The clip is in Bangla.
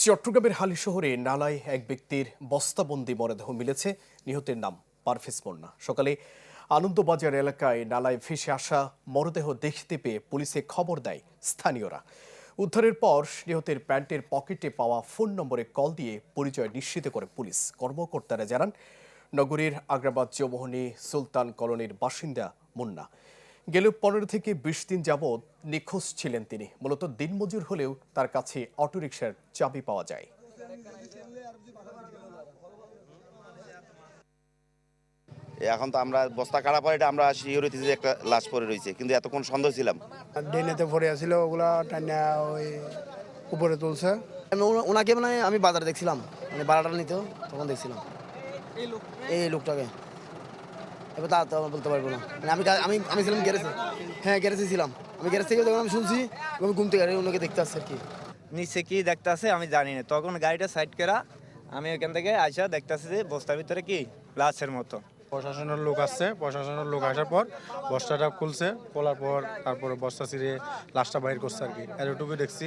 চট্টগ্রামের হালি শহরে নালায় এক ব্যক্তির বস্তাবন্দি মরদেহ মিলেছে। নিহতের নাম পারভেজ মোন্না। সকালে আনন্দবাজার এলাকায় নালায় ভেসে আসা মরদেহ দেখতে পেয়ে পুলিশে খবর দেয় স্থানীয়রা। উদ্ধারের পর নিহতের প্যান্টের পকেটে পাওয়া ফোন নম্বরে কল দিয়ে পরিচয় নিশ্চিত করে পুলিশ। কর্মকর্তারা জানান, নগরীর আগ্রাবাদ চৌমোহনী সুলতান কলোনির বাসিন্দা মুন্না গেল 15 থেকে 20 দিন যাবৎ নিখোঁজ ছিলেন তিনি। মূলত দিনমজুর হলেও তার কাছে অটোরিকশার চাবি পাওয়া যায়। এখন তো আমরা বস্তা কাটা পরে আমরা শিওরিতে যে একটা লাশ পড়ে রয়েছে, কিন্তু এতক্ষণ সন্দেহ ছিলাম। ডেনেতে পড়ে আসছিল, ওগুলা টাইনা ওই উপরে তুলছে। ওনাকে মানে আমি বাজারে দেখছিলাম, মানে ভাড়াটা নিত, তখন দেখছিলাম এই লোকটাকে। এবার তা তো আমার বলতে পারবো না, মানে আমি ছিলাম গ্যারেজে। হ্যাঁ, গ্যারেজে ছিলাম। আমি গ্যারেজ থেকে যখন আমি শুনছি, আমি ঘুম থেকে ওনাকে দেখতে আসছি আর কি। নিচে কি দেখতে আছে আমি জানি না, তখন গাড়িটা সাইড করা আমি ওইখান থেকে আইসা দেখতে আসছি যে বস্তার ভিতরে কি লাশের মতো। প্রশাসনের লোক আসছে, প্রশাসনের লোক আসার পর বস্তাটা খুলছে, খোলার পর তারপরে বস্তা ছিঁড়ে লাশটা বাইর করছে আর কি। এতটুকু দেখছি।